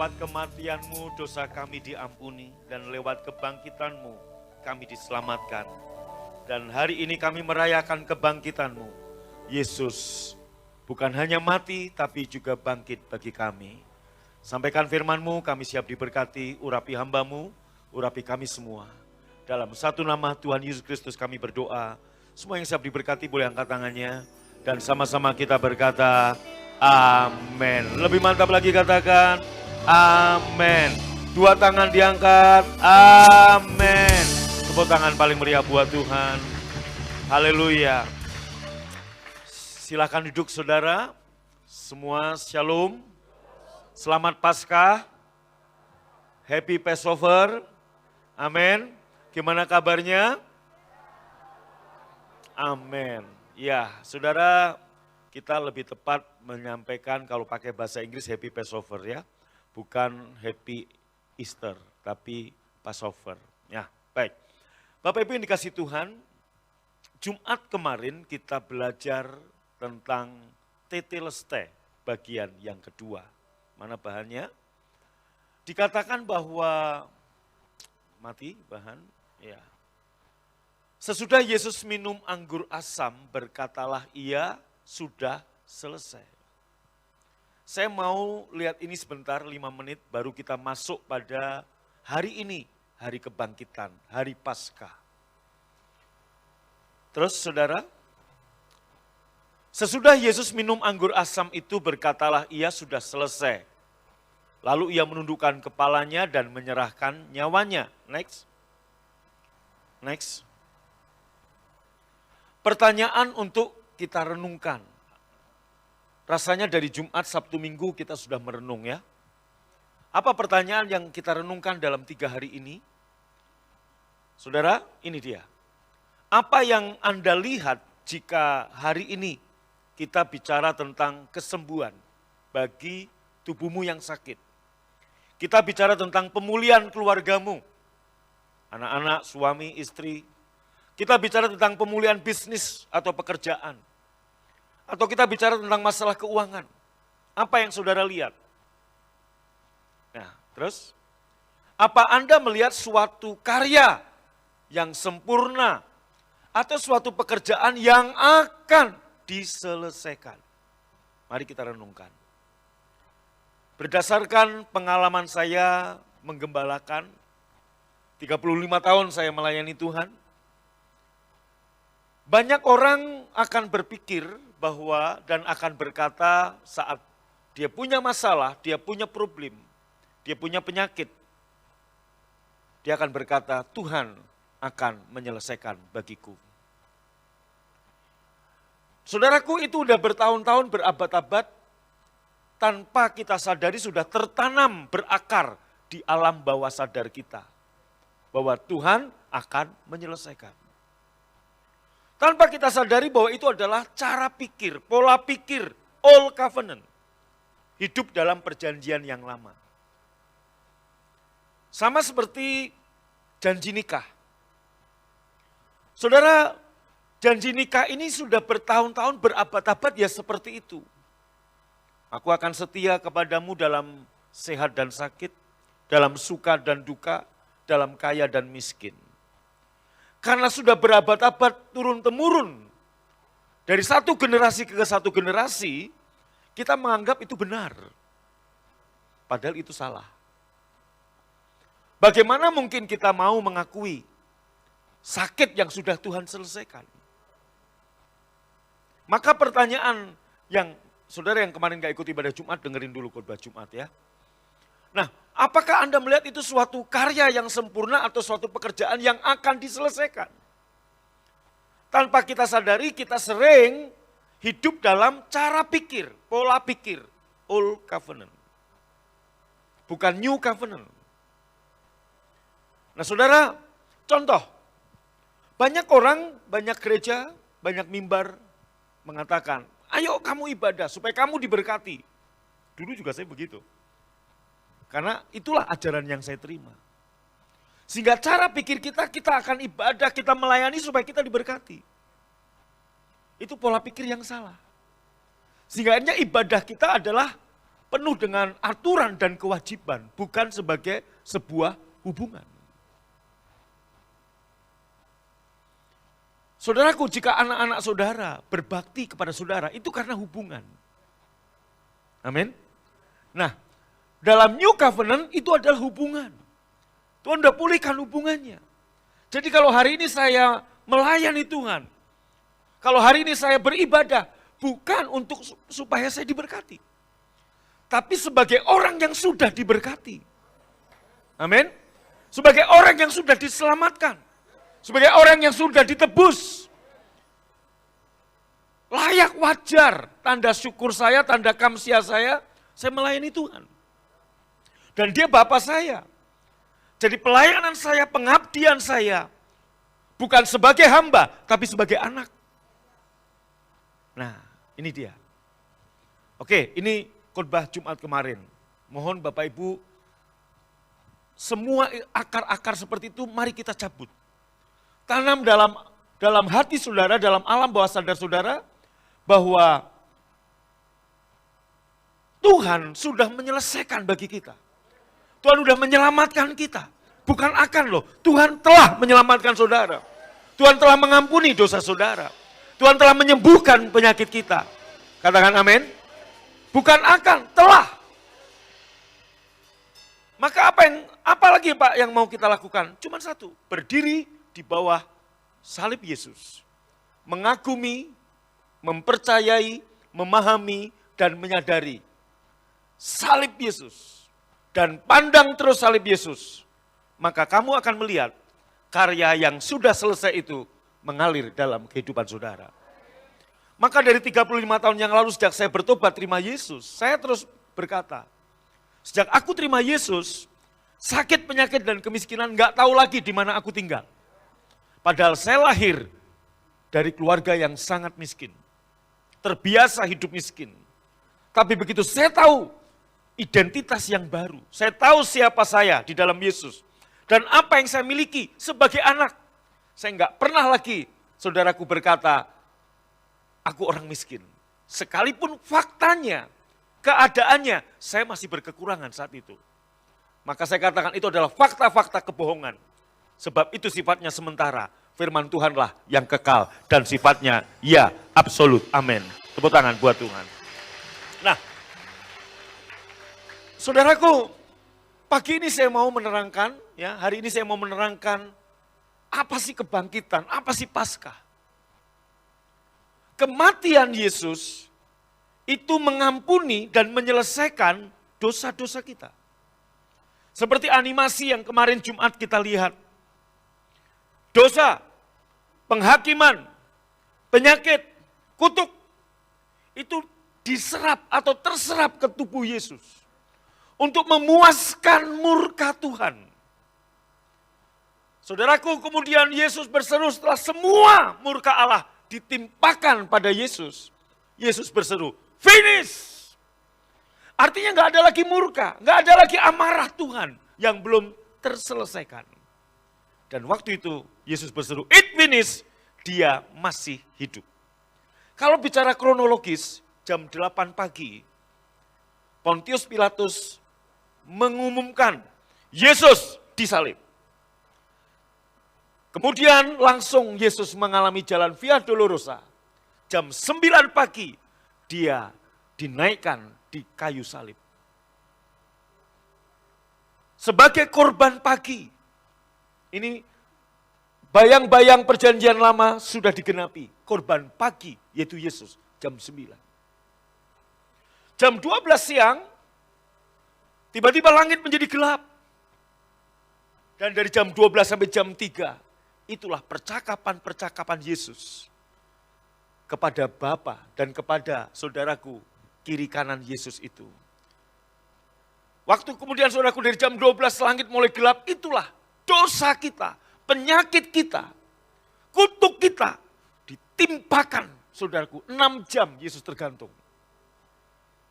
lewat kematian-Mu dosa kami diampuni, dan lewat kebangkitan-Mu kami diselamatkan. Dan hari ini kami merayakan kebangkitan-Mu. Yesus bukan hanya mati, tapi juga bangkit bagi kami. Sampaikan firman-Mu, kami siap diberkati, urapi hamba-Mu, urapi kami semua. Dalam satu nama Tuhan Yesus Kristus kami berdoa. Semua yang siap diberkati boleh angkat tangannya. Dan sama-sama kita berkata, amin. Lebih mantap lagi katakan, amin. Dua tangan diangkat, amin. Tepuk tangan paling meriah buat Tuhan. Haleluya. Silakan duduk saudara. Semua shalom. Selamat Paskah. Happy Passover. Amin. Gimana kabarnya? Amin. Ya, saudara, kita lebih tepat menyampaikan kalau pakai bahasa Inggris Happy Passover ya. Bukan Happy Easter, tapi Passover. Ya, baik. Bapak Ibu yang dikasih Tuhan, Jumat kemarin kita belajar tentang Tetelestai bagian yang kedua. Mana bahannya? Dikatakan bahwa, mati bahan, ya. Sesudah Yesus minum anggur asam, berkatalah ia sudah selesai. Saya mau lihat ini sebentar, 5 menit, baru kita masuk pada hari ini, hari kebangkitan, hari Paskah. Terus saudara, sesudah Yesus minum anggur asam itu, berkatalah ia sudah selesai. Lalu ia menundukkan kepalanya dan menyerahkan nyawanya. Next. Next. Pertanyaan untuk kita renungkan. Rasanya dari Jumat, Sabtu, Minggu kita sudah merenung ya. Apa pertanyaan yang kita renungkan dalam 3 hari ini? Saudara, ini dia. Apa yang Anda lihat jika hari ini kita bicara tentang kesembuhan bagi tubuhmu yang sakit? Kita bicara tentang pemulihan keluargamu, anak-anak, suami, istri. Kita bicara tentang pemulihan bisnis atau pekerjaan. Atau kita bicara tentang masalah keuangan. Apa yang saudara lihat? Nah, terus, apa Anda melihat suatu karya yang sempurna atau suatu pekerjaan yang akan diselesaikan? Mari kita renungkan. Berdasarkan pengalaman saya menggembalakan, 35 tahun saya melayani Tuhan, banyak orang akan berpikir bahwa dan akan berkata saat dia punya masalah, dia punya problem, dia punya penyakit, dia akan berkata, Tuhan akan menyelesaikan bagiku. Saudaraku, itu udah bertahun-tahun, berabad-abad, tanpa kita sadari sudah tertanam, berakar di alam bawah sadar kita. Bahwa Tuhan akan menyelesaikan. Tanpa kita sadari bahwa itu adalah cara pikir, pola pikir, old covenant. Hidup dalam perjanjian yang lama. Sama seperti janji nikah. Saudara, janji nikah ini sudah bertahun-tahun, berabad-abad ya seperti itu. Aku akan setia kepadamu dalam sehat dan sakit, dalam suka dan duka, dalam kaya dan miskin. Karena sudah berabad-abad turun-temurun, dari satu generasi ke satu generasi, kita menganggap itu benar. Padahal itu salah. Bagaimana mungkin kita mau mengakui sakit yang sudah Tuhan selesaikan? Maka pertanyaan yang, saudara yang kemarin gak ikut ibadah Jumat, dengerin dulu khotbah Jumat ya. Nah, apakah Anda melihat itu suatu karya yang sempurna atau suatu pekerjaan yang akan diselesaikan? Tanpa kita sadari, kita sering hidup dalam cara pikir, pola pikir, old covenant. Bukan new covenant. Nah saudara, contoh, banyak orang, banyak gereja, banyak mimbar mengatakan, ayo kamu ibadah supaya kamu diberkati. Dulu juga saya begitu. Karena itulah ajaran yang saya terima. Sehingga cara pikir kita akan ibadah, kita melayani supaya kita diberkati. Itu pola pikir yang salah. Sehingga akhirnya ibadah kita adalah penuh dengan aturan dan kewajiban, bukan sebagai sebuah hubungan. Saudaraku, jika anak-anak saudara berbakti kepada saudara, itu karena hubungan. Amin. Nah, dalam New Covenant itu adalah hubungan. Tuhan sudah pulihkan hubungannya. Jadi kalau hari ini saya melayani Tuhan, kalau hari ini saya beribadah, bukan untuk supaya saya diberkati. Tapi sebagai orang yang sudah diberkati. Amin. Sebagai orang yang sudah diselamatkan. Sebagai orang yang sudah ditebus. Layak wajar, tanda syukur saya, tanda kamsia saya melayani Tuhan. Dan dia Bapa saya. Jadi pelayanan saya, pengabdian saya, bukan sebagai hamba, tapi sebagai anak. Nah, ini dia. Oke, ini khotbah Jumat kemarin. Mohon Bapak Ibu, semua akar-akar seperti itu mari kita cabut. Tanam dalam hati saudara, dalam alam bawah sadar saudara, bahwa Tuhan sudah menyelesaikan bagi kita. Tuhan sudah menyelamatkan kita. Bukan akan loh, Tuhan telah menyelamatkan saudara. Tuhan telah mengampuni dosa saudara. Tuhan telah menyembuhkan penyakit kita. Katakan amin. Bukan akan, telah. Maka apa lagi Pak yang mau kita lakukan? Cuma satu, berdiri di bawah salib Yesus. Mengagumi, mempercayai, memahami, dan menyadari salib Yesus. Dan pandang terus salib Yesus. Maka kamu akan melihat karya yang sudah selesai itu mengalir dalam kehidupan saudara. Maka dari 35 tahun yang lalu sejak saya bertobat terima Yesus, saya terus berkata, sejak aku terima Yesus, sakit, penyakit, dan kemiskinan gak tahu lagi di mana aku tinggal. Padahal saya lahir dari keluarga yang sangat miskin. Terbiasa hidup miskin. Tapi begitu saya tahu identitas yang baru. Saya tahu siapa saya di dalam Yesus. Dan apa yang saya miliki sebagai anak. Saya enggak pernah lagi saudaraku berkata, aku orang miskin. Sekalipun faktanya, keadaannya, saya masih berkekurangan saat itu. Maka saya katakan itu adalah fakta-fakta kebohongan. Sebab itu sifatnya sementara. Firman Tuhanlah yang kekal. Dan sifatnya ya absolut. Amin. Tepuk tangan buat Tuhan. Nah, saudaraku, pagi ini saya mau menerangkan, ya, hari ini saya mau menerangkan apa sih kebangkitan, apa sih Paskah. Kematian Yesus itu mengampuni dan menyelesaikan dosa-dosa kita. Seperti animasi yang kemarin Jumat kita lihat. Dosa, penghakiman, penyakit, kutuk, itu diserap atau terserap ke tubuh Yesus. Untuk memuaskan murka Tuhan. Saudaraku, kemudian Yesus berseru setelah semua murka Allah ditimpakan pada Yesus. Yesus berseru, finish! Artinya gak ada lagi murka, gak ada lagi amarah Tuhan yang belum terselesaikan. Dan waktu itu Yesus berseru, it finish, dia masih hidup. Kalau bicara kronologis, jam 8 pagi, Pontius Pilatus mengumumkan Yesus disalib. Kemudian langsung Yesus mengalami jalan Via Dolorosa. Jam 9 pagi dia dinaikkan di kayu salib. Sebagai korban pagi. Ini bayang-bayang perjanjian lama sudah digenapi. Korban pagi yaitu Yesus jam 9. Jam 12 siang tiba-tiba langit menjadi gelap. Dan dari jam 12 sampai jam 3 itulah percakapan-percakapan Yesus kepada Bapa dan kepada saudaraku kiri kanan Yesus itu. Waktu kemudian saudaraku dari jam 12 langit mulai gelap, itulah dosa kita, penyakit kita, kutuk kita ditimpakan saudaraku. 6 jam Yesus tergantung.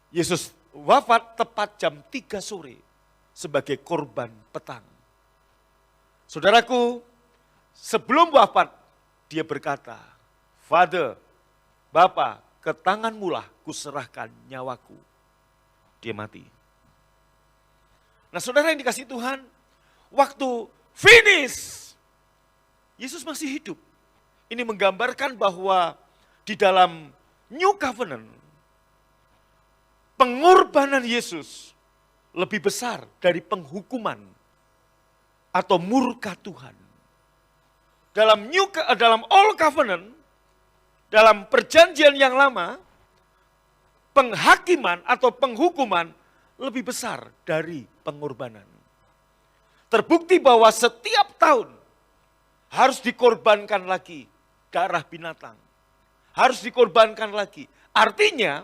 Yesus wafat tepat jam 3 sore sebagai korban petang. Saudaraku, sebelum wafat dia berkata, Father, Bapa, ke tanganmu lah kuserahkan nyawaku. dia mati. Nah saudara yang dikasihi Tuhan, waktu finish, Yesus masih hidup. Ini menggambarkan bahwa di dalam New Covenant, pengorbanan Yesus lebih besar dari penghukuman atau murka Tuhan. Dalam Old Covenant, dalam perjanjian yang lama, penghakiman atau penghukuman lebih besar dari pengorbanan. Terbukti bahwa setiap tahun harus dikorbankan lagi darah binatang. Harus dikorbankan lagi. Artinya,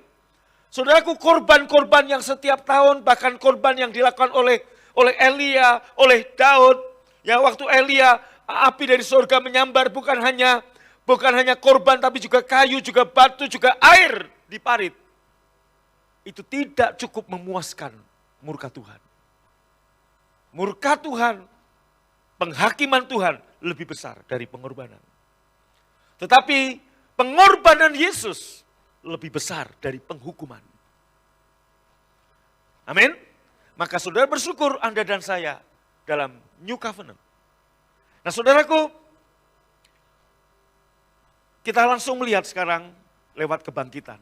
saudaraku, korban-korban yang setiap tahun, bahkan korban yang dilakukan oleh Elia, oleh Daud, ya waktu Elia api dari surga menyambar, bukan hanya korban tapi juga kayu, juga batu, juga air diparit. Itu tidak cukup memuaskan murka Tuhan. Murka Tuhan, penghakiman Tuhan lebih besar dari pengorbanan. Tetapi pengorbanan Yesus lebih besar dari penghukuman. Amin. Maka saudara bersyukur Anda dan saya dalam New Covenant. Nah saudaraku, kita langsung melihat sekarang lewat kebangkitan.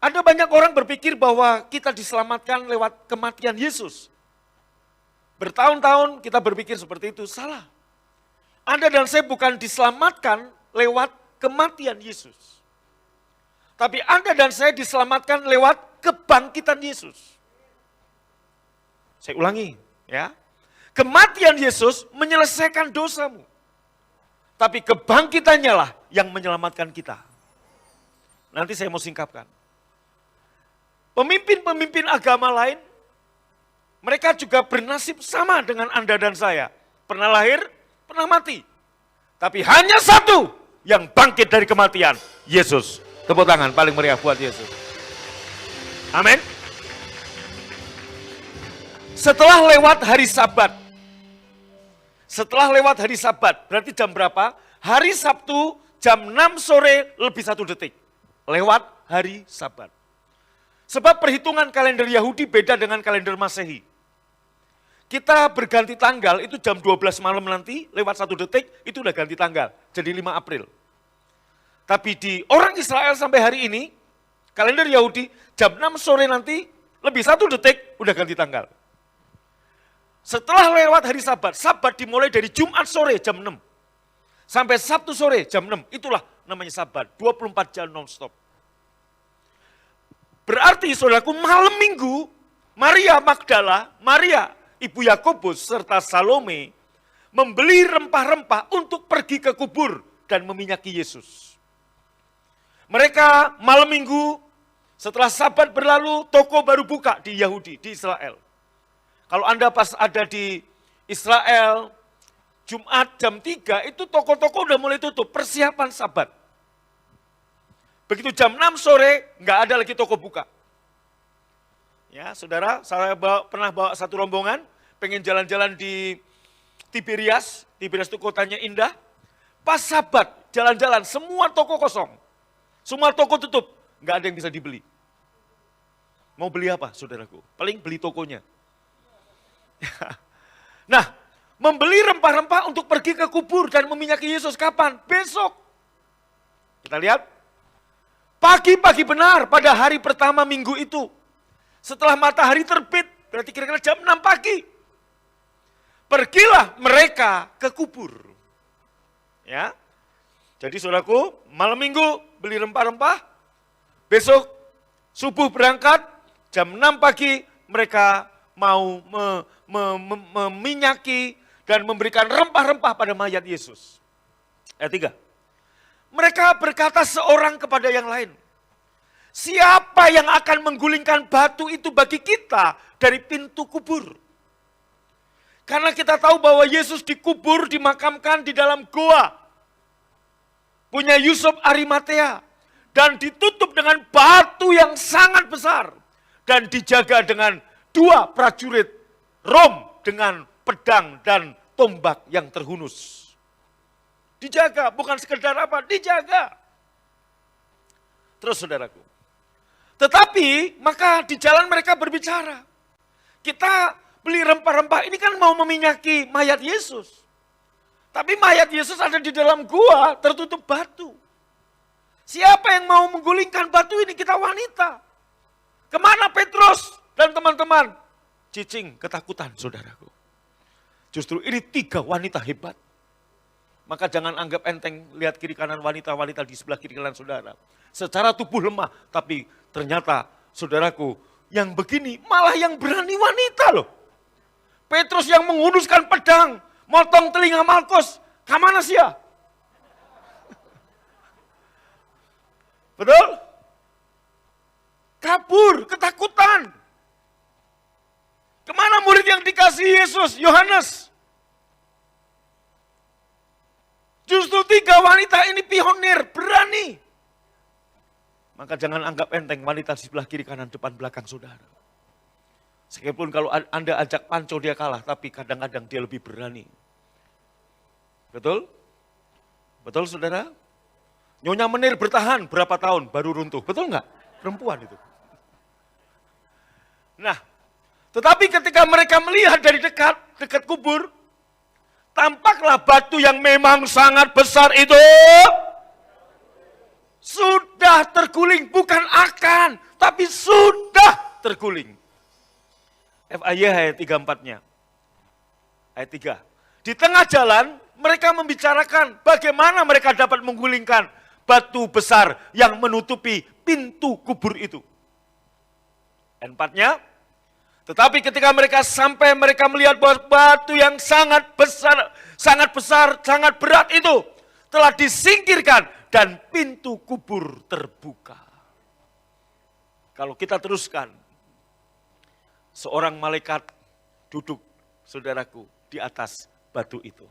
Ada banyak orang berpikir bahwa kita diselamatkan lewat kematian Yesus. Bertahun-tahun kita berpikir seperti itu, salah. Anda dan saya bukan diselamatkan lewat kematian Yesus. Tapi Anda dan saya diselamatkan lewat kebangkitan Yesus. Saya ulangi ya. Kematian Yesus menyelesaikan dosamu. Tapi kebangkitannya lah yang menyelamatkan kita. Nanti saya mau singkapkan. Pemimpin-pemimpin agama lain, mereka juga bernasib sama dengan Anda dan saya. Pernah lahir, pernah mati. Tapi hanya satu yang bangkit dari kematian, Yesus. Tepuk tangan paling meriah buat Yesus. Amin. Setelah lewat hari Sabat, berarti jam berapa? Hari Sabtu jam 6 sore lebih 1 detik. Lewat hari Sabat. Sebab perhitungan kalender Yahudi beda dengan kalender Masehi. Kita berganti tanggal itu jam 12 malam nanti, lewat 1 detik, itu udah ganti tanggal. Jadi 5 April. Tapi di orang Israel sampai hari ini, kalender Yahudi, jam 6 sore nanti, lebih 1 detik, udah ganti tanggal. Setelah lewat hari Sabat, Sabat dimulai dari Jumat sore jam 6. Sampai Sabtu sore jam 6, itulah namanya Sabat, 24 jam non-stop. Berarti saudaraku, malam minggu, Maria Magdala, Maria Ibu Yakobus serta Salome membeli rempah-rempah untuk pergi ke kubur dan meminyaki Yesus. Mereka malam minggu setelah Sabat berlalu, toko baru buka di Yahudi, di Israel. Kalau Anda pas ada di Israel, Jumat jam 3, itu toko-toko udah mulai tutup, persiapan Sabat. Begitu jam 6 sore, nggak ada lagi toko buka. Ya, saudara, saya pernah bawa satu rombongan, pengen jalan-jalan di Tiberias itu kotanya indah. Pas Sabat, jalan-jalan, semua toko kosong. Semua toko tutup, nggak ada yang bisa dibeli. Mau beli apa, saudaraku? Paling beli tokonya. Nah, membeli rempah-rempah untuk pergi ke kubur dan meminyaki Yesus kapan? Besok. Kita lihat. Pagi-pagi benar pada hari pertama minggu itu. Setelah matahari terbit, berarti kira-kira jam 6 pagi. Pergilah mereka ke kubur. Ya. Jadi saudaraku, malam minggu beli rempah-rempah. Besok subuh berangkat, jam 6 pagi mereka mau meminyaki dan memberikan rempah-rempah pada mayat Yesus. Ayat 3. Mereka berkata seorang kepada yang lain, siapa yang akan menggulingkan batu itu bagi kita dari pintu kubur? Karena kita tahu bahwa Yesus dikubur, dimakamkan di dalam goa. Punya Yusuf Arimatea. Dan ditutup dengan batu yang sangat besar. Dan dijaga dengan 2 prajurit Rom dengan pedang dan tombak yang terhunus. Dijaga, bukan sekedar apa, dijaga. Terus saudaraku, Tetapi maka di jalan mereka berbicara. Kita beli rempah-rempah ini kan mau meminyaki mayat Yesus. Tapi mayat Yesus ada di dalam gua tertutup batu. Siapa yang mau menggulingkan batu ini? Kita wanita. Kemana Petrus dan teman-teman? Cicing ketakutan saudaraku. Justru ini 3 wanita hebat. Maka jangan anggap enteng lihat kiri kanan wanita-wanita di sebelah kiri kanan saudara. Secara tubuh lemah, tapi ternyata saudaraku yang begini malah yang berani wanita loh. Petrus yang menguduskan pedang, motong telinga Malkus, kemana sih ya? Betul? Kabur, ketakutan. Kemana murid yang dikasih Yesus? Yohanes. Justru 3 wanita ini pionir, berani. Maka jangan anggap enteng wanita di sebelah kiri kanan depan belakang saudara. Meskipun kalau Anda ajak panco dia kalah, tapi kadang-kadang dia lebih berani. Betul? Betul saudara? Nyonya Menir bertahan berapa tahun baru runtuh, betul nggak? Perempuan itu. Nah, tetapi ketika mereka melihat dari dekat kubur, tampaklah batu yang memang sangat besar itu sudah terguling, bukan akan, tapi sudah terguling. FAY ayat 34-nya. Ayat 3. Di tengah jalan mereka membicarakan bagaimana mereka dapat menggulingkan batu besar yang menutupi pintu kubur itu. Ayat 4-nya. Tetapi ketika mereka sampai, mereka melihat bahwa batu yang sangat besar, sangat berat itu telah disingkirkan dan pintu kubur terbuka. Kalau kita teruskan, seorang malaikat duduk, saudaraku, di atas batu itu.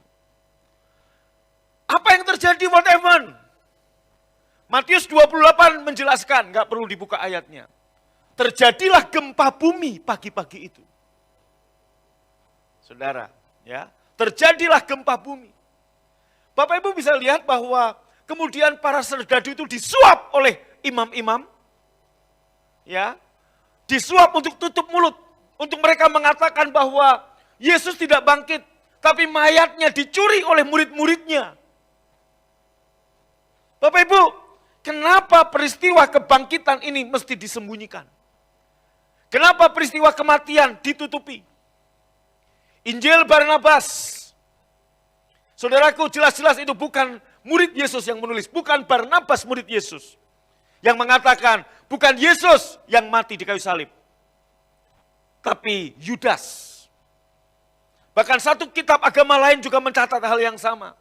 Apa yang terjadi? What happened? Matius 28 menjelaskan, nggak perlu dibuka ayatnya. Terjadilah gempa bumi pagi-pagi itu. Saudara, ya, terjadilah gempa bumi. Bapak Ibu bisa lihat bahwa kemudian para serdadu itu disuap oleh imam-imam, ya, disuap untuk tutup mulut, untuk mereka mengatakan bahwa Yesus tidak bangkit, tapi mayatnya dicuri oleh murid-muridnya. Bapak Ibu, kenapa peristiwa kebangkitan ini mesti disembunyikan? Kenapa peristiwa kematian ditutupi? Injil Barnabas, saudaraku, jelas-jelas itu bukan murid Yesus yang menulis, bukan Barnabas murid Yesus yang mengatakan bukan Yesus yang mati di kayu salib, tapi Yudas. Bahkan satu kitab agama lain juga mencatat hal yang sama.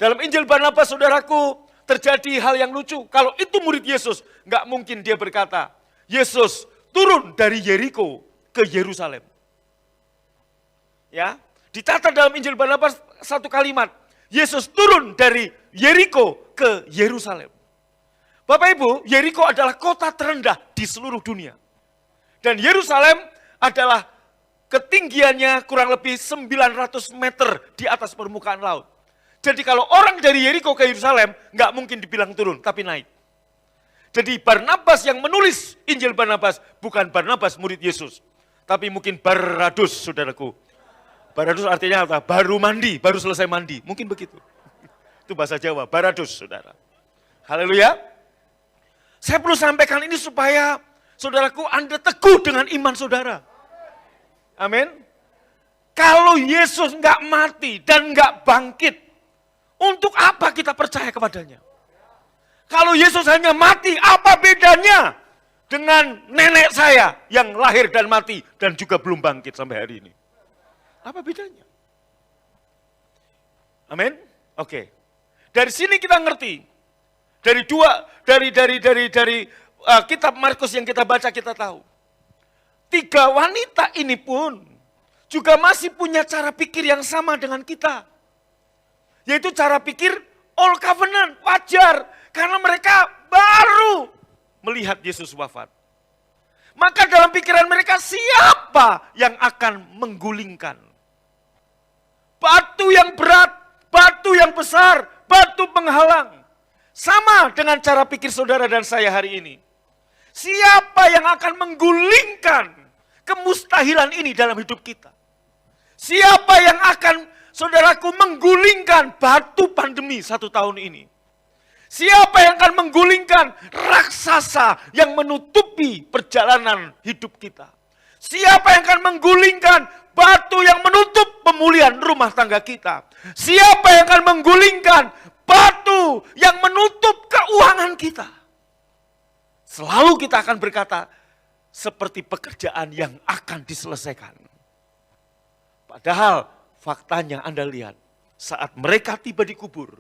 Dalam Injil Barnabas, saudaraku, terjadi hal yang lucu. Kalau itu murid Yesus, nggak mungkin dia berkata, Yesus turun dari Yeriko ke Yerusalem. Ya, dicatat dalam Injil Barnabas satu kalimat, Yesus turun dari Yeriko ke Yerusalem. Bapak Ibu, Yeriko adalah kota terendah di seluruh dunia. Dan Yerusalem adalah ketinggiannya kurang lebih 900 meter di atas permukaan laut. Jadi kalau orang dari Yeriko ke Yerusalem, nggak mungkin dibilang turun, tapi naik. Jadi Barnabas yang menulis Injil Barnabas, bukan Barnabas murid Yesus. Tapi mungkin Baradus, saudaraku. Baradus artinya apa? Baru mandi, baru selesai mandi. Mungkin begitu. Itu bahasa Jawa, Baradus, saudara. Haleluya. Saya perlu sampaikan ini supaya saudaraku Anda teguh dengan iman saudara. Amin. Kalau Yesus nggak mati dan nggak bangkit, untuk apa kita percaya kepadanya? Kalau Yesus hanya mati, apa bedanya dengan nenek saya yang lahir dan mati dan juga belum bangkit sampai hari ini? Apa bedanya? Amin. Oke. Dari sini kita ngerti. Dari kitab Markus yang kita baca kita tahu. 3 wanita ini pun juga masih punya cara pikir yang sama dengan kita. Yaitu cara pikir all covenant, wajar. Karena mereka baru melihat Yesus wafat. Maka dalam pikiran mereka siapa yang akan menggulingkan? Batu yang berat, batu yang besar, batu penghalang. Sama dengan cara pikir saudara dan saya hari ini. Siapa yang akan menggulingkan kemustahilan ini dalam hidup kita? Siapa yang akan, saudaraku, menggulingkan batu pandemi 1 tahun ini? Siapa yang akan menggulingkan raksasa yang menutupi perjalanan hidup kita? Siapa yang akan menggulingkan batu yang menutup pemulihan rumah tangga kita? Siapa yang akan menggulingkan batu yang menutup keuangan kita? Selalu kita akan berkata, seperti pekerjaan yang akan diselesaikan. Padahal faktanya Anda lihat, saat mereka tiba di kubur,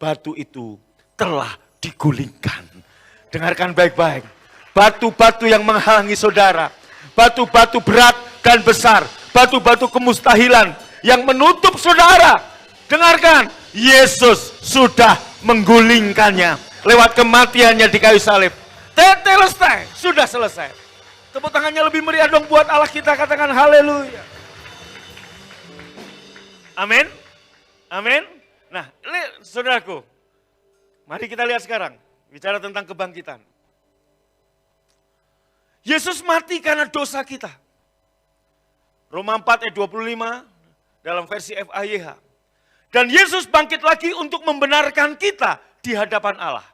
batu itu telah digulingkan. Dengarkan baik-baik. Batu-batu yang menghalangi saudara, batu-batu berat dan besar, batu-batu kemustahilan yang menutup saudara. Dengarkan, Yesus sudah menggulingkannya lewat kematiannya di kayu salib. Tetelestai, sudah selesai. Tepuk tangannya lebih meriah dong buat Allah kita, katakan haleluya. Amin. Amin. Nah, saudaraku, mari kita lihat sekarang, bicara tentang kebangkitan. Yesus mati karena dosa kita. Roma 4 ayat 25 dalam versi FAYH. Dan Yesus bangkit lagi untuk membenarkan kita di hadapan Allah.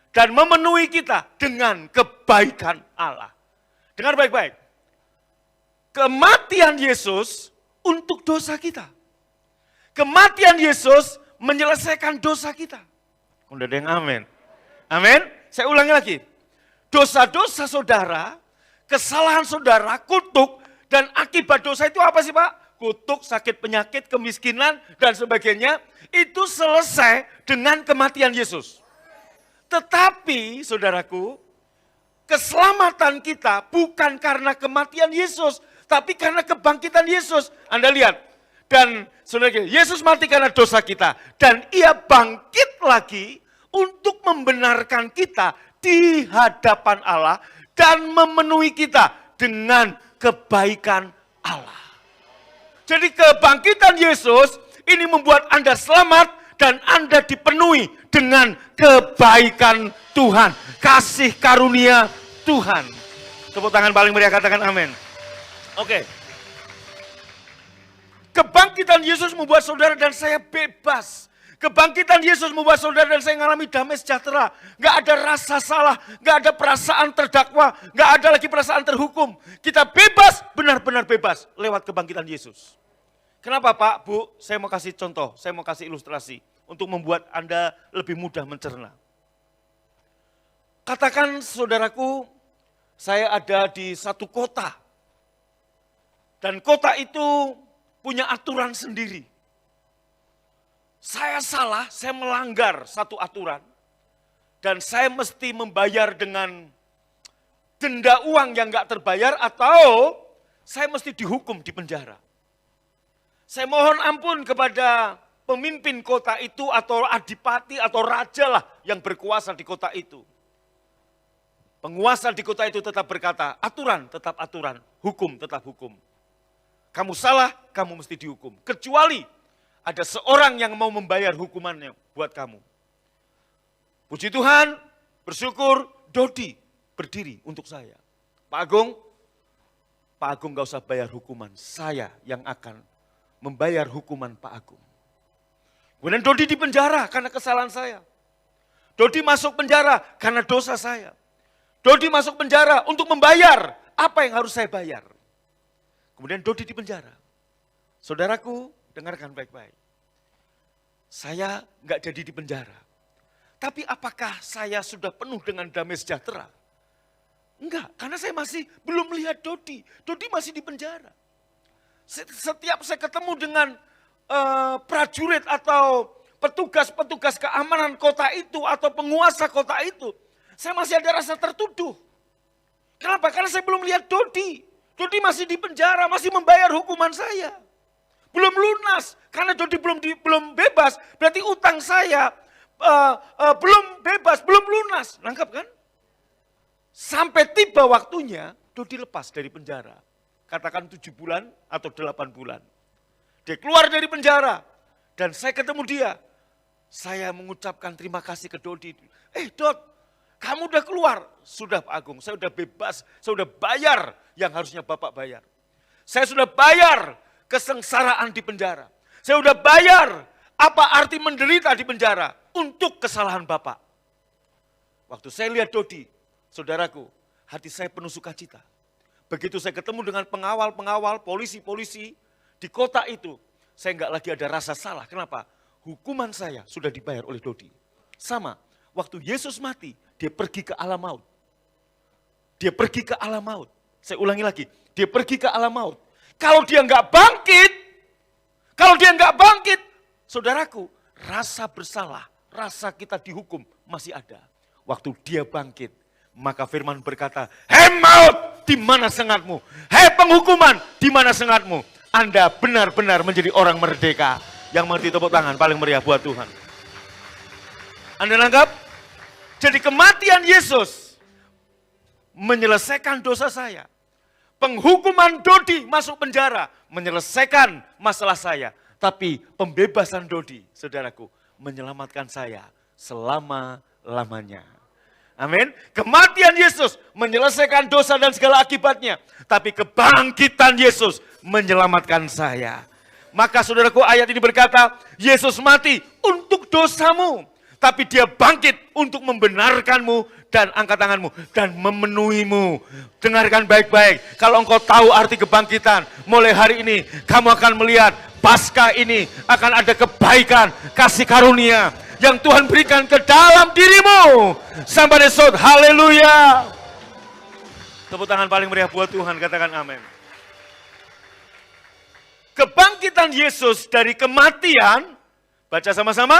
Dan memenuhi kita dengan kebaikan Allah. Dengar baik-baik. Kematian Yesus untuk dosa kita. Kematian Yesus menyelesaikan dosa kita. Udah ada yang amin. Amin. Saya ulangi lagi. Dosa-dosa saudara, kesalahan saudara, kutuk, dan akibat dosa itu apa sih Pak? Kutuk, sakit penyakit, kemiskinan, dan sebagainya. Itu selesai dengan kematian Yesus. Tetapi saudaraku, keselamatan kita bukan karena kematian Yesus, tapi karena kebangkitan Yesus. Anda lihat. Dan saudara, Yesus mati karena dosa kita. Dan ia bangkit lagi untuk membenarkan kita di hadapan Allah. Dan memenuhi kita dengan kebaikan Allah. Jadi kebangkitan Yesus ini membuat Anda selamat. Dan Anda dipenuhi dengan kebaikan Tuhan. Kasih karunia Tuhan. Tepuk tangan paling meriah, katakan amin. Oke. Kebangkitan Yesus membuat saudara dan saya bebas. Kebangkitan Yesus membuat saudara dan saya mengalami damai sejahtera. Gak ada rasa salah, gak ada perasaan terdakwa, gak ada lagi perasaan terhukum. Kita bebas, benar-benar bebas lewat kebangkitan Yesus. Kenapa Pak, Bu? Saya mau kasih contoh, saya mau kasih ilustrasi untuk membuat Anda lebih mudah mencerna. Katakan saudaraku, saya ada di satu kota. Dan kota itu punya aturan sendiri. Saya salah, saya melanggar satu aturan. Dan saya mesti membayar dengan denda uang yang gak terbayar atau saya mesti dihukum di penjara. Saya mohon ampun kepada pemimpin kota itu atau adipati atau raja lah yang berkuasa di kota itu. Penguasa di kota itu tetap berkata, aturan tetap aturan, hukum tetap hukum. Kamu salah, kamu mesti dihukum. Kecuali ada seorang yang mau membayar hukumannya buat kamu. Puji Tuhan, bersyukur, Dodi berdiri untuk saya. Pak Agung gak usah bayar hukuman. Saya yang akan membayar hukuman Pak Agung. Kemudian Dodi dipenjara karena kesalahan saya. Dodi masuk penjara karena dosa saya. Dodi masuk penjara untuk membayar apa yang harus saya bayar. Kemudian Dodi dipenjara. Saudaraku, dengarkan baik-baik. Saya nggak jadi dipenjara. Tapi apakah saya sudah penuh dengan damai sejahtera? Enggak, karena saya masih belum melihat Dodi. Dodi masih dipenjara. Setiap saya ketemu dengan prajurit atau petugas-petugas keamanan kota itu atau penguasa kota itu, saya masih ada rasa tertuduh. Kenapa? Karena saya belum lihat Dodi. Dodi masih di penjara, masih membayar hukuman saya. Belum lunas, karena Dodi belum bebas, berarti utang saya belum bebas, belum lunas. Nangkap kan? Sampai tiba waktunya, Dodi lepas dari penjara. Katakan 7 bulan atau 8 bulan. Dia keluar dari penjara, dan saya ketemu dia. Saya mengucapkan terima kasih ke Dodi. Dod, Kamu udah keluar. Sudah Pak Agung, saya udah bebas. Saya udah bayar yang harusnya Bapak bayar. Saya sudah bayar kesengsaraan di penjara. Saya udah bayar apa arti menderita di penjara untuk kesalahan Bapak. Waktu saya lihat Dodi, saudaraku, hati saya penuh sukacita. Begitu saya ketemu dengan pengawal-pengawal, polisi-polisi di kota itu, saya enggak lagi ada rasa salah. Kenapa? Hukuman saya sudah dibayar oleh Dodi. Sama, waktu Yesus mati, dia pergi ke alam maut. Dia pergi ke alam maut. Saya ulangi lagi, dia pergi ke alam maut. Kalau dia enggak bangkit, saudaraku, rasa bersalah, rasa kita dihukum masih ada. Waktu dia bangkit, maka firman berkata, "Hei maut, di mana sengatmu? Hei penghukuman, di mana sengatmu?" Anda benar-benar menjadi orang merdeka. Yang mengerti tepuk tangan paling meriah buat Tuhan. Anda nangkap? Jadi kematian Yesus menyelesaikan dosa saya. Penghukuman Dodi masuk penjara menyelesaikan masalah saya. Tapi pembebasan Dodi, saudaraku, menyelamatkan saya selama-lamanya. Amin. Kematian Yesus menyelesaikan dosa dan segala akibatnya. Tapi kebangkitan Yesus menyelamatkan saya. Maka saudaraku, ayat ini berkata, Yesus mati untuk dosamu. Tapi dia bangkit untuk membenarkanmu dan angkat tanganmu dan memenuhimu. Dengarkan baik-baik. Kalau engkau tahu arti kebangkitan, mulai hari ini kamu akan melihat Paskah ini akan ada kebaikan, kasih karunia yang Tuhan berikan ke dalam dirimu. Sampai esok, haleluya. Tepuk tangan paling meriah buat Tuhan, katakan amin. Kebangkitan Yesus dari kematian, baca sama-sama.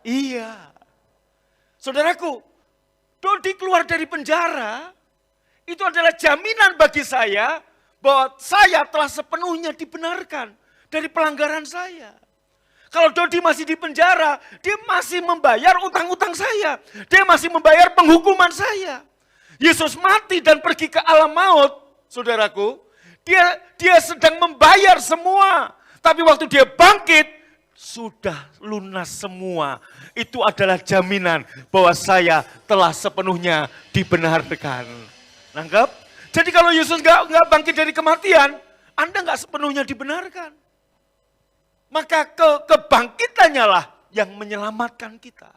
Iya. Saudaraku, Dodi keluar dari penjara, itu adalah jaminan bagi saya bahwa saya telah sepenuhnya dibenarkan dari pelanggaran saya. Kalau Dodi masih di penjara, dia masih membayar utang-utang saya. Dia masih membayar penghukuman saya. Yesus mati dan pergi ke alam maut, saudaraku. Dia sedang membayar semua. Tapi waktu dia bangkit, sudah lunas semua. Itu adalah jaminan bahwa saya telah sepenuhnya dibenarkan. Nangkep? Jadi kalau Yesus nggak bangkit dari kematian, Anda nggak sepenuhnya dibenarkan. Maka kebangkitannya lah yang menyelamatkan kita.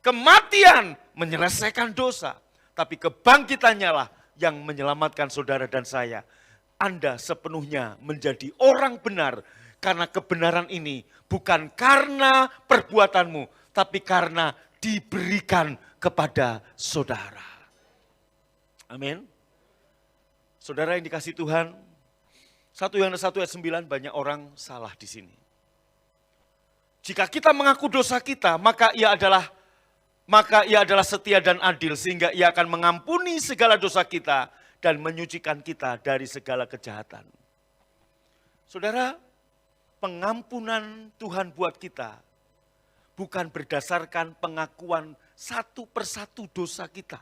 Kematian menyelesaikan dosa, tapi kebangkitannya lah yang menyelamatkan saudara dan saya. Anda sepenuhnya menjadi orang benar karena kebenaran ini bukan karena perbuatanmu, tapi karena diberikan kepada saudara. Amin. Saudara yang dikasihi Tuhan, 1 Yohanes 1 ayat 9 banyak orang salah di sini. Jika kita mengaku dosa kita, maka ia adalah setia dan adil sehingga ia akan mengampuni segala dosa kita dan menyucikan kita dari segala kejahatan. Saudara, pengampunan Tuhan buat kita bukan berdasarkan pengakuan satu persatu dosa kita.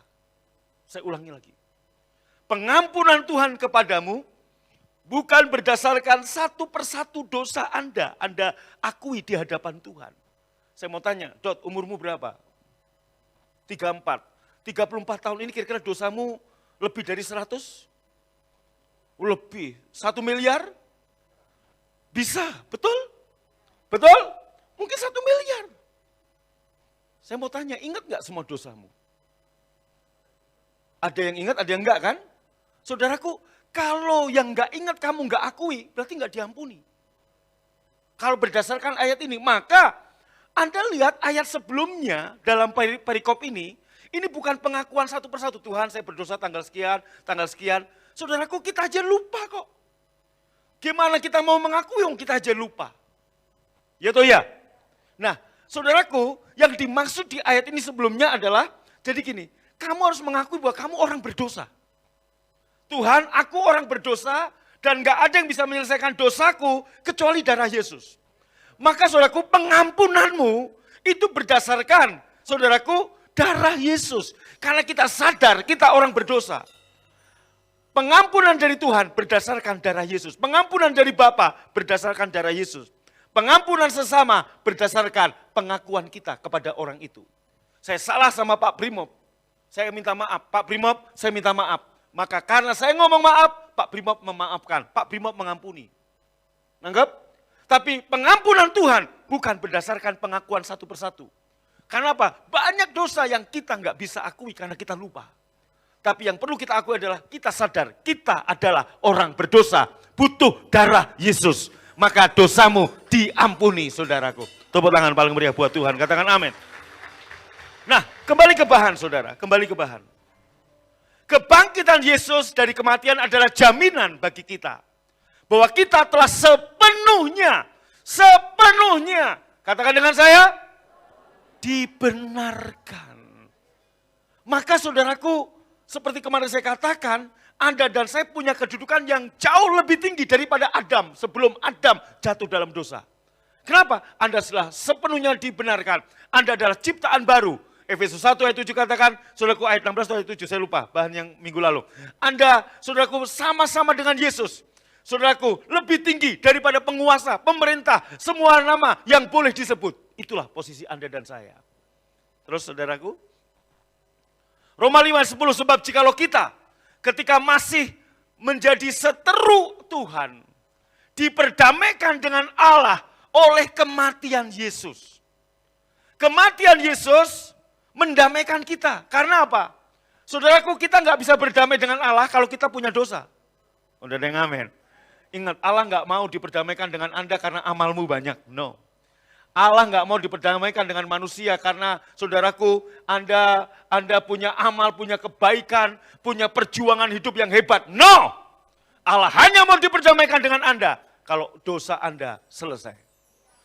Saya ulangi lagi. Pengampunan Tuhan kepadamu bukan berdasarkan satu persatu dosa Anda akui di hadapan Tuhan. Saya mau tanya, Dot, umurmu berapa? 34. 34 tahun ini kira-kira dosamu lebih dari 100? Lebih. 1 miliar? Bisa, betul? Betul? Mungkin 1 miliar. Saya mau tanya, ingat gak semua dosamu? Ada yang ingat, ada yang enggak kan? Saudaraku, kalau yang enggak ingat kamu enggak akui, berarti enggak diampuni. Kalau berdasarkan ayat ini, maka Anda lihat ayat sebelumnya dalam perikop ini bukan pengakuan satu persatu. Tuhan, saya berdosa tanggal sekian. Saudaraku, kita aja lupa kok. Gimana kita mau mengakui yang kita aja lupa? Ya toh ya? Nah, saudaraku, yang dimaksud di ayat ini sebelumnya adalah, jadi gini, kamu harus mengakui bahwa kamu orang berdosa. Tuhan, aku orang berdosa dan gak ada yang bisa menyelesaikan dosaku kecuali darah Yesus. Maka saudaraku, pengampunanmu itu berdasarkan, saudaraku, darah Yesus. Karena kita sadar kita orang berdosa. Pengampunan dari Tuhan berdasarkan darah Yesus. Pengampunan dari Bapa berdasarkan darah Yesus. Pengampunan sesama berdasarkan pengakuan kita kepada orang itu. Saya salah sama Pak Brimob, saya minta maaf. Pak Brimob, saya minta maaf. Maka karena saya ngomong maaf, Pak Brimob memaafkan, Pak Brimob mengampuni. Nanggap? Tapi pengampunan Tuhan bukan berdasarkan pengakuan satu persatu. Karena apa? Banyak dosa yang kita nggak bisa akui karena kita lupa. Tapi yang perlu kita akui adalah kita sadar kita adalah orang berdosa, butuh darah Yesus. Maka dosamu diampuni, saudaraku. Tepuk tangan paling meriah buat Tuhan, katakan amin. Nah, kembali ke bahan, saudara, kembali ke bahan. Kebangkitan Yesus dari kematian adalah jaminan bagi kita. Bahwa kita telah sepenuhnya, katakan dengan saya, dibenarkan. Maka saudaraku, seperti kemarin saya katakan, Anda dan saya punya kedudukan yang jauh lebih tinggi daripada Adam sebelum Adam jatuh dalam dosa. Kenapa? Anda telah sepenuhnya dibenarkan. Anda adalah ciptaan baru. Efesus 1 ayat 7 katakan, saudaraku ayat 16 ayat 7, saya lupa bahan yang minggu lalu. Anda, saudaraku, sama-sama dengan Yesus. Saudaraku, lebih tinggi daripada penguasa, pemerintah, semua nama yang boleh disebut. Itulah posisi Anda dan saya. Terus saudaraku, Roma 5:10, sebab jikalau kita ketika masih menjadi seteru Tuhan, diperdamaikan dengan Allah oleh kematian Yesus. Kematian Yesus mendamaikan kita. Karena apa? Saudaraku, kita nggak bisa berdamai dengan Allah kalau kita punya dosa. Udah ada yang amin. Ingat, Allah nggak mau diperdamaikan dengan Anda karena amalmu banyak. No. Allah nggak mau diperdamaikan dengan manusia karena saudaraku, Anda punya amal, punya kebaikan, punya perjuangan hidup yang hebat. No! Allah hanya mau diperdamaikan dengan Anda kalau dosa Anda selesai.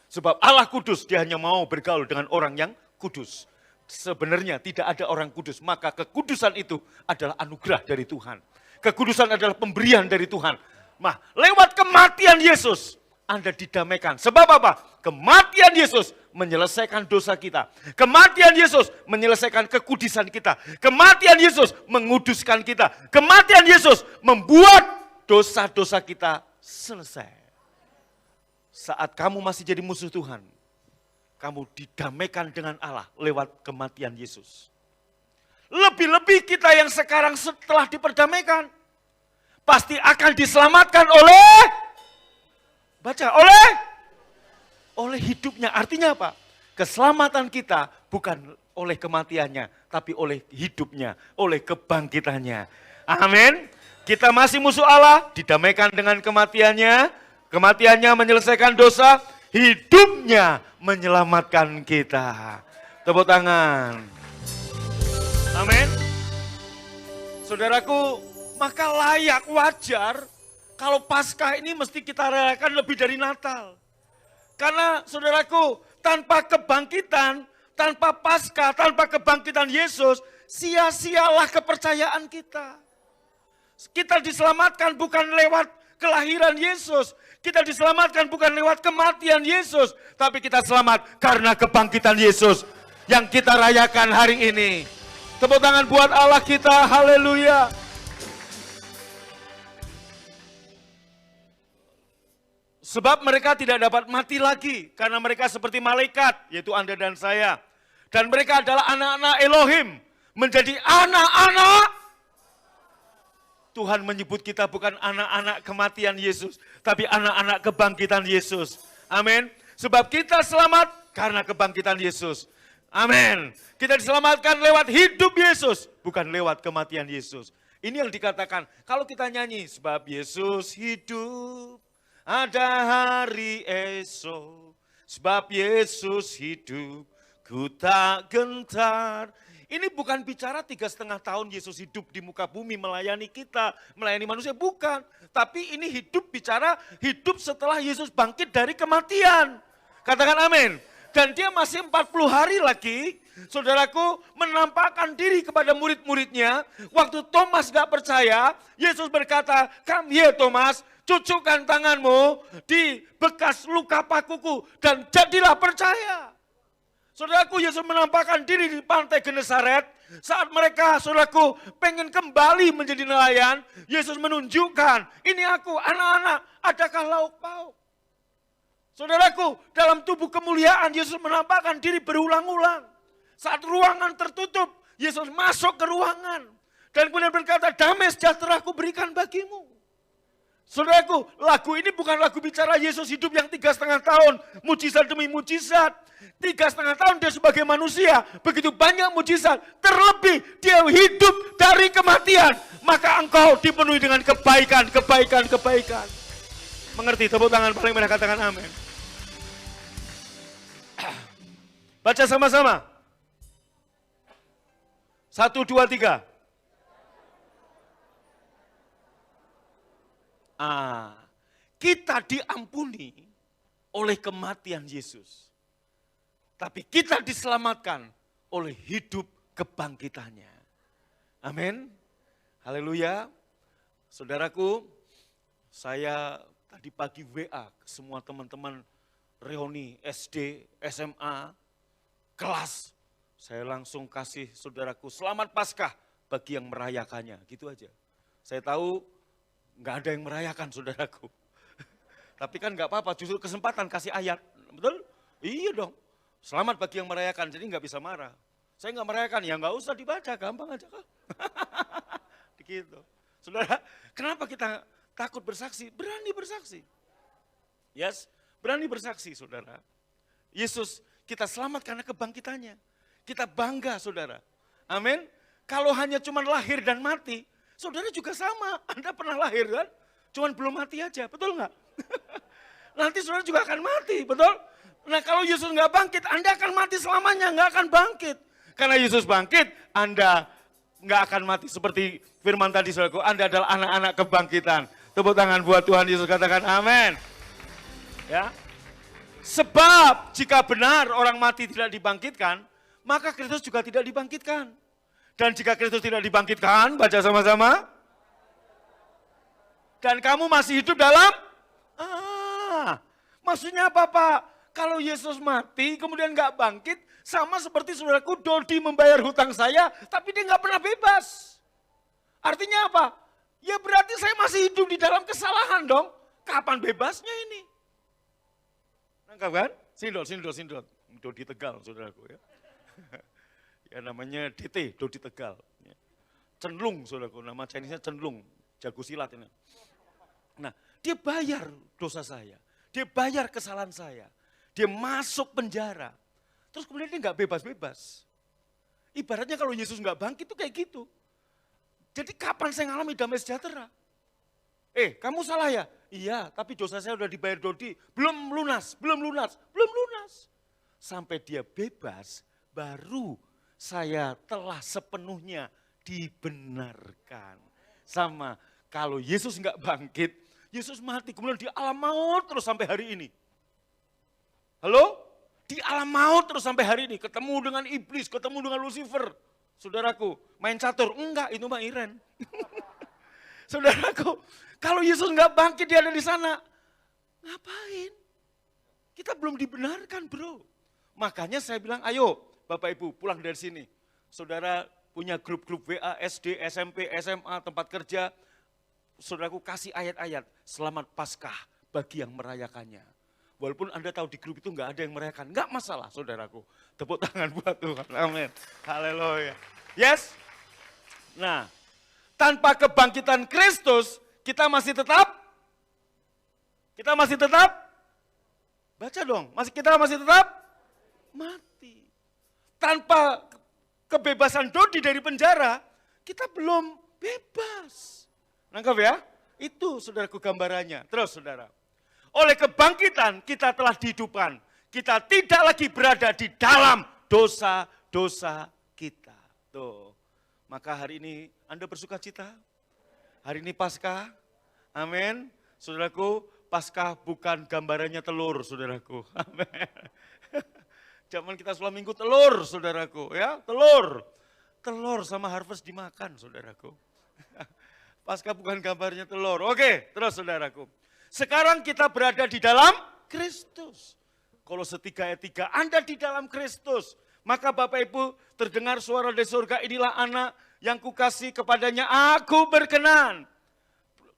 Sebab Allah kudus, dia hanya mau bergaul dengan orang yang kudus. Sebenarnya tidak ada orang kudus, maka kekudusan itu adalah anugerah dari Tuhan. Kekudusan adalah pemberian dari Tuhan. Nah, lewat kematian Yesus, Anda didamaikan. Sebab apa? Kematian Yesus menyelesaikan dosa kita. Kematian Yesus menyelesaikan kekudusan kita. Kematian Yesus menguduskan kita. Kematian Yesus membuat dosa-dosa kita selesai. Saat kamu masih jadi musuh Tuhan, kamu didamaikan dengan Allah lewat kematian Yesus. Lebih-lebih kita yang sekarang setelah diperdamaikan, pasti akan diselamatkan oleh, baca, oleh hidupnya. Artinya apa? Keselamatan kita bukan oleh kematiannya, tapi oleh hidupnya, oleh kebangkitannya. Amin. Kita masih musuh Allah, didamaikan dengan kematiannya. Kematiannya menyelesaikan dosa, hidupnya menyelamatkan kita. Tepuk tangan. Amin. Saudaraku, maka layak, wajar kalau Paskah ini mesti kita rayakan lebih dari Natal. Karena saudaraku, tanpa kebangkitan, tanpa Paskah, tanpa kebangkitan Yesus, sia-sialah kepercayaan kita. Kita diselamatkan bukan lewat kelahiran Yesus. Kita diselamatkan bukan lewat kematian Yesus. Tapi kita selamat karena kebangkitan Yesus yang kita rayakan hari ini. Tepuk tangan buat Allah kita, haleluya. Sebab mereka tidak dapat mati lagi karena mereka seperti malaikat, yaitu Anda dan saya. Dan mereka adalah anak-anak Elohim, menjadi anak-anak. Tuhan menyebut kita bukan anak-anak kematian Yesus, tapi anak-anak kebangkitan Yesus. Amin. Sebab kita selamat karena kebangkitan Yesus. Amin. Kita diselamatkan lewat hidup Yesus, bukan lewat kematian Yesus. Ini yang dikatakan, kalau kita nyanyi, sebab Yesus hidup, ada hari esok, sebab Yesus hidup, ku tak gentar. Ini bukan bicara 3,5 tahun Yesus hidup di muka bumi melayani kita, melayani manusia, bukan. Tapi ini hidup bicara hidup setelah Yesus bangkit dari kematian. Katakan amin. Dan dia masih 40 hari lagi, saudaraku, menampakkan diri kepada murid-muridnya. Waktu Thomas gak percaya, Yesus berkata, "Come here Thomas, cucukkan tanganmu di bekas luka pakuku dan jadilah percaya." Saudaraku, Yesus menampakkan diri di pantai Genesaret. Saat mereka, saudaraku, pengen kembali menjadi nelayan, Yesus menunjukkan, ini aku, anak-anak, adakah lauk pauk? Saudaraku, dalam tubuh kemuliaan Yesus menampakkan diri berulang-ulang. Saat ruangan tertutup, Yesus masuk ke ruangan. Dan kemudian berkata, damai sejahtera aku berikan bagimu. Saudaraku, lagu ini bukan lagu bicara Yesus hidup yang 3,5 tahun. Mujizat demi mujizat. 3,5 tahun dia sebagai manusia. Begitu banyak mujizat. Terlebih dia hidup dari kematian. Maka engkau dipenuhi dengan kebaikan, kebaikan, kebaikan. Mengerti? Tepuk tangan paling merah, katakan amin. Baca sama-sama. 1, 2, 3. Kita diampuni oleh kematian Yesus. Tapi kita diselamatkan oleh hidup kebangkitannya. Amin. Haleluya. Saudaraku, saya tadi pagi WA ke semua teman-teman reuni SD, SMA, kelas. Saya langsung kasih saudaraku selamat Paskah bagi yang merayakannya. Gitu aja. Saya tahu nggak ada yang merayakan saudaraku. Tapi kan nggak apa-apa, justru kesempatan kasih ayat. Betul? Iya dong. Selamat bagi yang merayakan, jadi nggak bisa marah. Saya nggak merayakan, ya nggak usah dibaca, gampang aja kan. Begitu. Saudara, kenapa kita takut bersaksi? Berani bersaksi. Yes, berani bersaksi saudara. Yesus kita selamat karena kebangkitannya. Kita bangga saudara. Amin. Kalau hanya cuma lahir dan mati, saudara juga sama. Anda pernah lahir kan? Cuman belum mati aja, betul nggak? Nanti saudara juga akan mati, betul? Nah kalau Yesus nggak bangkit, Anda akan mati selamanya, nggak akan bangkit. Karena Yesus bangkit, Anda nggak akan mati. Seperti firman tadi saudaraku, Anda adalah anak-anak kebangkitan. Tepuk tangan buat Tuhan Yesus, katakan amin. Ya. Sebab jika benar orang mati tidak dibangkitkan, maka Kristus juga tidak dibangkitkan. Dan jika Kristus tidak dibangkitkan, baca sama-sama. Dan kamu masih hidup dalam? Maksudnya apa Pak? Kalau Yesus mati kemudian nggak bangkit, sama seperti saudaraku Dodi membayar hutang saya, tapi dia nggak pernah bebas. Artinya apa? Ya berarti saya masih hidup di dalam kesalahan dong. Kapan bebasnya ini? Nangkap kan? Sindol. Dodi Tegal saudaraku ya. Ya namanya DT, Dodi Tegal. Cenlung saudaraku, nama Chinese-nya Cenlung, jago silat ini. Nah, dia bayar dosa saya, dia bayar kesalahan saya, dia masuk penjara, terus kemudian dia nggak bebas-bebas. Ibaratnya kalau Yesus nggak bangkit itu kayak gitu. Jadi kapan saya ngalami damai sejahtera? Kamu salah ya? Iya, tapi dosa saya udah dibayar Dodi, belum lunas. Sampai dia bebas, baru saya telah sepenuhnya dibenarkan. Sama kalau Yesus nggak bangkit, Yesus mati, kemudian di alam maut terus sampai hari ini. Halo? Di alam maut terus sampai hari ini, ketemu dengan iblis, ketemu dengan Lucifer. Saudaraku, main catur? Enggak, itu mah Iren. Saudaraku, kalau Yesus nggak bangkit dia ada di sana, ngapain? Kita belum dibenarkan bro. Makanya saya bilang, ayo Bapak Ibu pulang dari sini. Saudara punya grup-grup WA, SD, SMP, SMA, tempat kerja. Saudaraku kasih ayat-ayat, selamat Paskah bagi yang merayakannya. Walaupun Anda tahu di grup itu nggak ada yang merayakan, nggak masalah saudaraku. Tepuk tangan buat Tuhan, amin. Haleluya. Yes? Nah, tanpa kebangkitan Kristus, kita masih tetap baca dong, kita masih tetap mati. Tanpa kebebasan Dodi dari penjara, kita belum bebas. Nangkap ya? Itu saudaraku gambarannya. Terus saudara, oleh kebangkitan kita telah dihidupkan. Kita tidak lagi berada di dalam dosa-dosa kita. Tuh. Maka hari ini Anda bersuka cita. Hari ini Paskah. Amin. Saudaraku, Paskah bukan gambarannya telur, saudaraku. Amin. Zaman kita sholat minggu telur, saudaraku. Ya, telur. Telur sama harvest dimakan, saudaraku. Paskah bukan gambarnya telur. Oke, terus saudaraku. Sekarang kita berada di dalam Kristus. Kolose 3 ayat 3, Anda di dalam Kristus. Maka Bapak Ibu terdengar suara dari surga, inilah anak yang kukasih kepadanya aku berkenan.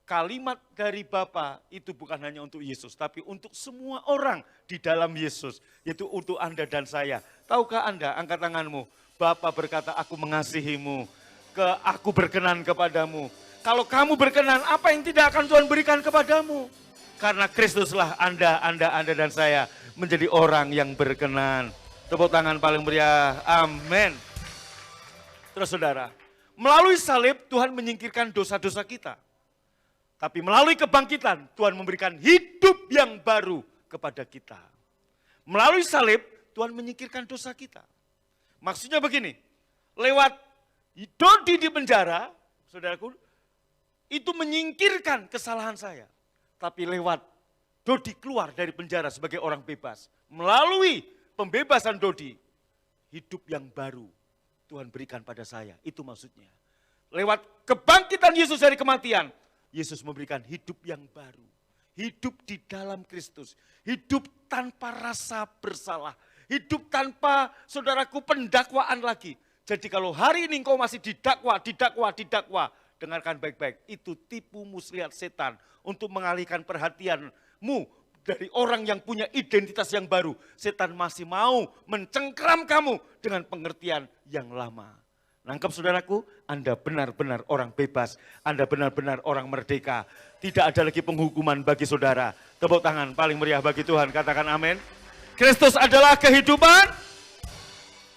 kalimat dari Bapa itu bukan hanya untuk Yesus, tapi untuk semua orang di dalam Yesus, yaitu untuk Anda dan saya. Tahukah Anda, angkat tanganmu, Bapa berkata, aku mengasihimu, aku berkenan kepadamu. Kalau kamu berkenan, apa yang tidak akan Tuhan berikan kepadamu? Karena Kristuslah Anda dan saya menjadi orang yang berkenan. Tepuk tangan paling meriah, amin. Terus saudara, melalui salib Tuhan menyingkirkan dosa-dosa kita. Tapi melalui kebangkitan Tuhan memberikan hidup yang baru kepada kita. Melalui salib Tuhan menyingkirkan dosa kita. Maksudnya begini, lewat Dodi di penjara, saudaraku, itu menyingkirkan kesalahan saya. Tapi lewat Dodi keluar dari penjara sebagai orang bebas. Melalui pembebasan Dodi, hidup yang baru Tuhan berikan pada saya. Itu maksudnya. Lewat kebangkitan Yesus dari kematian, Yesus memberikan hidup yang baru. Hidup di dalam Kristus. Hidup tanpa rasa bersalah. Hidup tanpa, saudaraku, pendakwaan lagi. Jadi kalau hari ini engkau masih didakwa, dengarkan baik-baik. Itu tipu muslihat setan untuk mengalihkan perhatianmu dari orang yang punya identitas yang baru. Setan masih mau mencengkram kamu dengan pengertian yang lama. Nangkep saudaraku, Anda benar-benar orang bebas, Anda benar-benar orang merdeka. Tidak ada lagi penghukuman bagi saudara. Tepuk tangan paling meriah bagi Tuhan, katakan amin. Kristus adalah kehidupan.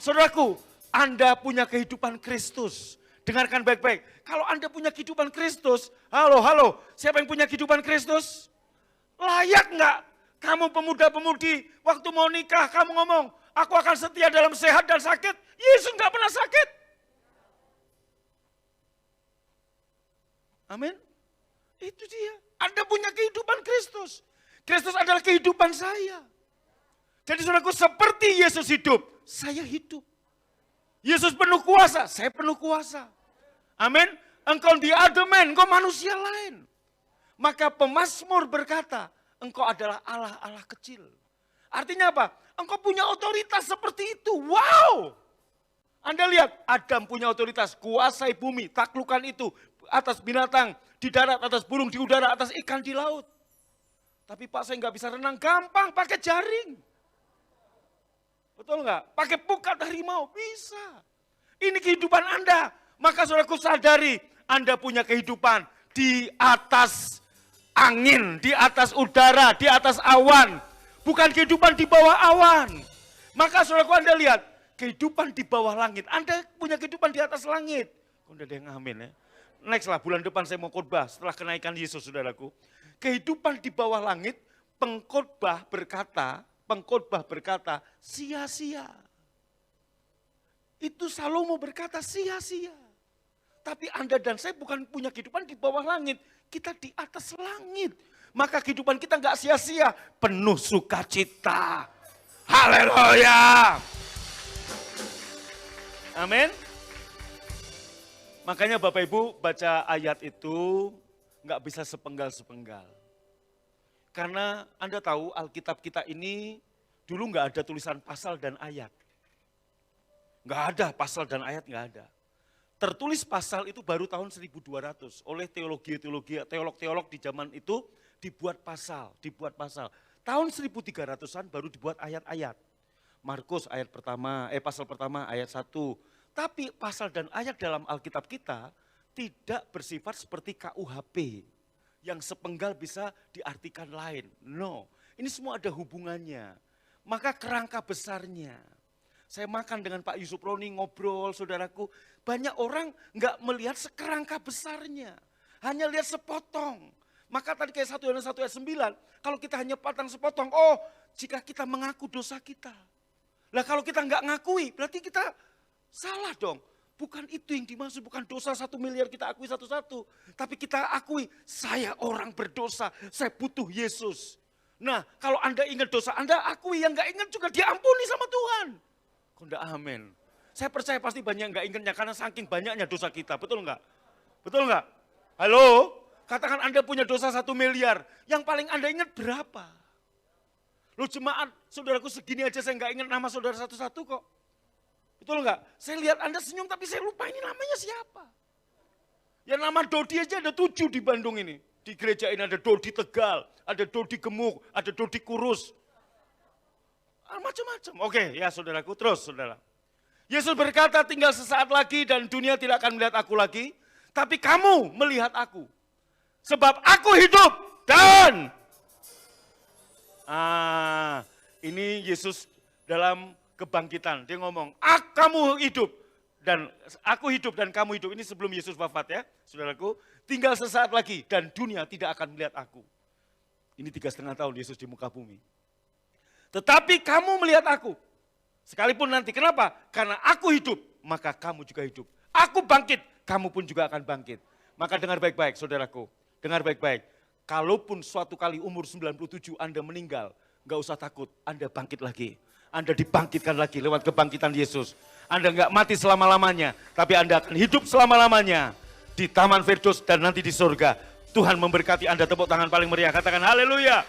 Saudaraku, Anda punya kehidupan Kristus. Dengarkan baik-baik, kalau Anda punya kehidupan Kristus, halo, siapa yang punya kehidupan Kristus? Layak enggak? Kamu pemuda-pemudi, waktu mau nikah kamu ngomong, aku akan setia dalam sehat dan sakit. Yesus enggak pernah sakit. Amin. Itu dia. Anda punya kehidupan Kristus. Kristus adalah kehidupan saya. Jadi saudaraku, seperti Yesus hidup, saya hidup. Yesus penuh kuasa, saya penuh kuasa. Amin. Engkau the other man, engkau manusia lain. Maka pemazmur berkata, engkau adalah Allah kecil. Artinya apa? Engkau punya otoritas seperti itu. Wow. Anda lihat, Adam punya otoritas, kuasai bumi, taklukkan itu. Atas binatang di darat, atas burung di udara, atas ikan di laut. Tapi Pak, saya nggak bisa renang, gampang pakai jaring. Betul nggak? Pakai pukat harimau, bisa. Ini kehidupan Anda. Maka saudaraku sadari, Anda punya kehidupan di atas angin, di atas udara, di atas awan. Bukan kehidupan di bawah awan. Maka saudaraku Anda lihat, kehidupan di bawah langit. Anda punya kehidupan di atas langit. Udah ada yang amin ya. Next lah, bulan depan saya mau khotbah setelah kenaikan Yesus, saudaraku. Kehidupan di bawah langit, pengkhotbah berkata, sia-sia. Itu Salomo berkata sia-sia. Tapi Anda dan saya bukan punya kehidupan di bawah langit, kita di atas langit. Maka kehidupan kita enggak sia-sia, penuh sukacita. Haleluya. Amin. Makanya Bapak Ibu baca ayat itu nggak bisa sepenggal-sepenggal. Karena Anda tahu Alkitab kita ini dulu nggak ada tulisan pasal dan ayat. Nggak ada pasal dan ayat, nggak ada. Tertulis pasal itu baru tahun 1200 oleh teolog-teolog di zaman itu dibuat pasal. Tahun 1300-an baru dibuat ayat-ayat. Markus ayat pertama, pasal pertama ayat 1. Tapi pasal dan ayat dalam Alkitab kita tidak bersifat seperti KUHP yang sepenggal bisa diartikan lain. No, ini semua ada hubungannya. Maka kerangka besarnya. Saya makan dengan Pak Yusuf Roni, ngobrol saudaraku. Banyak orang nggak melihat sekerangka besarnya. Hanya lihat sepotong. Maka tadi kayak 1 Yohanes 1 ayat 9. Kalau kita hanya patang sepotong, oh jika kita mengaku dosa kita. Lah kalau kita nggak ngakui, berarti kita salah dong. Bukan itu yang dimaksud, bukan dosa 1 miliar kita akui satu-satu. Tapi kita akui, saya orang berdosa, saya butuh Yesus. Nah kalau Anda ingat dosa Anda, akui. Yang nggak ingat juga diampuni sama Tuhan. Kok enggak amin? Saya percaya pasti banyak yang nggak ingatnya karena saking banyaknya dosa kita, betul nggak? Betul nggak? Halo? Katakan Anda punya dosa 1 miliar, yang paling Anda ingat berapa? Loh jemaat, saudaraku segini aja saya nggak ingat nama saudara satu-satu kok. Betul enggak? Saya lihat Anda senyum tapi saya lupa ini namanya siapa. Ya nama Dodi aja ada 7 di Bandung ini. Di gereja ini ada Dodi Tegal, ada Dodi Gemuk, ada Dodi Kurus. Macam-macam. Oke, ya saudaraku, terus saudara. Yesus berkata, tinggal sesaat lagi dan dunia tidak akan melihat aku lagi, tapi kamu melihat aku. Sebab aku hidup dan ini Yesus dalam kebangkitan. Dia ngomong, kamu hidup dan aku hidup dan kamu hidup. Ini sebelum Yesus wafat ya, saudaraku. Tinggal sesaat lagi dan dunia tidak akan melihat aku. Ini 3,5 tahun Yesus di muka bumi. Tetapi kamu melihat aku. Sekalipun nanti, kenapa? Karena aku hidup, maka kamu juga hidup. Aku bangkit, kamu pun juga akan bangkit. Maka dengar baik-baik saudaraku, dengar baik-baik. Kalaupun suatu kali umur 97 Anda meninggal, enggak usah takut, Anda bangkit lagi. Anda dibangkitkan lagi lewat kebangkitan Yesus. Anda enggak mati selama-lamanya, tapi Anda akan hidup selama-lamanya di Taman Firdaus dan nanti di surga. Tuhan memberkati Anda, tepuk tangan paling meriah, katakan haleluya.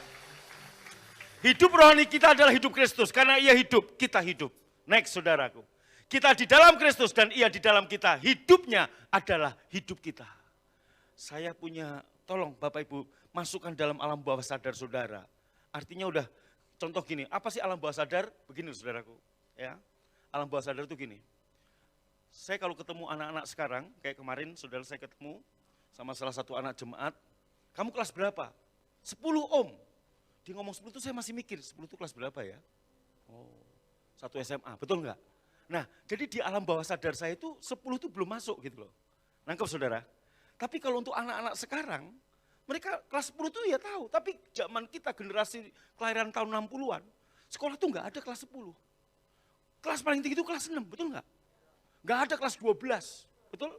Hidup rohani kita adalah hidup Kristus, karena ia hidup, kita hidup. Next saudaraku, kita di dalam Kristus dan ia di dalam kita, hidupnya adalah hidup kita. Saya punya, tolong Bapak Ibu, masukkan dalam alam bawah sadar saudara. Artinya udah, contoh gini, apa sih alam bawah sadar? Begini saudaraku, ya. Alam bawah sadar itu gini. Saya kalau ketemu anak-anak sekarang, kayak kemarin saudara saya ketemu sama salah satu anak jemaat, kamu kelas berapa? 10 om. Dia ngomong 10 itu saya masih mikir, 10 itu kelas berapa ya? Oh, 1 SMA, betul enggak? Nah, jadi di alam bawah sadar saya itu 10 itu belum masuk gitu loh. Nangkep saudara? Tapi kalau untuk anak-anak sekarang, mereka kelas 10 itu ya tahu. Tapi zaman kita generasi kelahiran tahun 60-an, sekolah tuh enggak ada kelas 10. Kelas paling tinggi itu kelas 6, betul enggak? Enggak ada kelas 12, betul?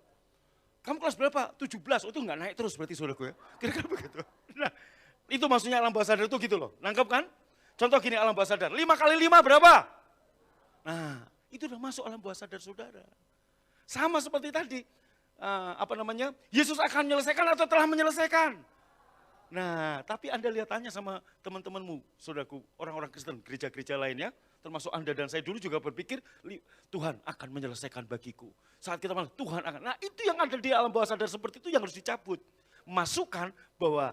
Kamu kelas berapa? 17, itu enggak naik terus berarti saudaraku ya. Kira-kira begitu. Nah, itu maksudnya alam bawah sadar itu gitu loh, nangkep kan? Contoh gini alam bawah sadar, 5 kali 5 berapa? Nah, itu udah masuk alam bawah sadar saudara. Sama seperti tadi, Yesus akan menyelesaikan atau telah menyelesaikan. Nah, tapi Anda lihat tanya sama teman-temanmu, saudaraku, orang-orang Kristen, gereja-gereja lainnya, termasuk Anda dan saya dulu juga berpikir, Tuhan akan menyelesaikan bagiku. Saat kita bilang, Tuhan akan, nah itu yang ada di alam bawah sadar seperti itu yang harus dicabut. Masukkan bahwa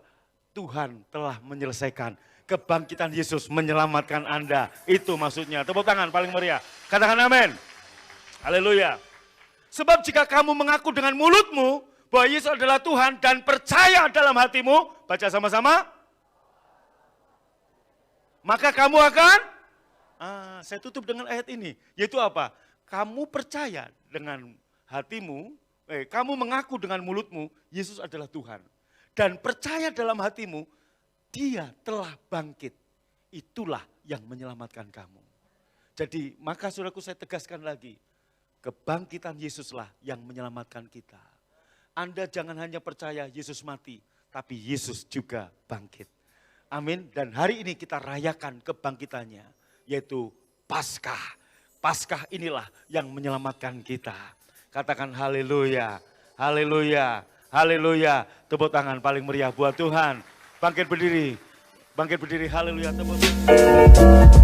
Tuhan telah menyelesaikan. Kebangkitan Yesus menyelamatkan Anda. Itu maksudnya. Tepuk tangan paling meriah. Katakan amin. Haleluya. Sebab jika kamu mengaku dengan mulutmu bahwa Yesus adalah Tuhan dan percaya dalam hatimu, baca sama-sama. Maka kamu akan, saya tutup dengan ayat ini. Yaitu apa? Kamu percaya dengan hatimu, kamu mengaku dengan mulutmu, Yesus adalah Tuhan. Dan percaya dalam hatimu, dia telah bangkit. Itulah yang menyelamatkan kamu. Jadi maka saudaraku saya tegaskan lagi, kebangkitan Yesuslah yang menyelamatkan kita. Anda jangan hanya percaya Yesus mati, tapi Yesus juga bangkit. Amin. Dan hari ini kita rayakan kebangkitannya, yaitu Paskah. Paskah inilah yang menyelamatkan kita. Katakan haleluya, haleluya. Haleluya, tepuk tangan paling meriah buat Tuhan. Bangkit berdiri, haleluya, tepuk tangan.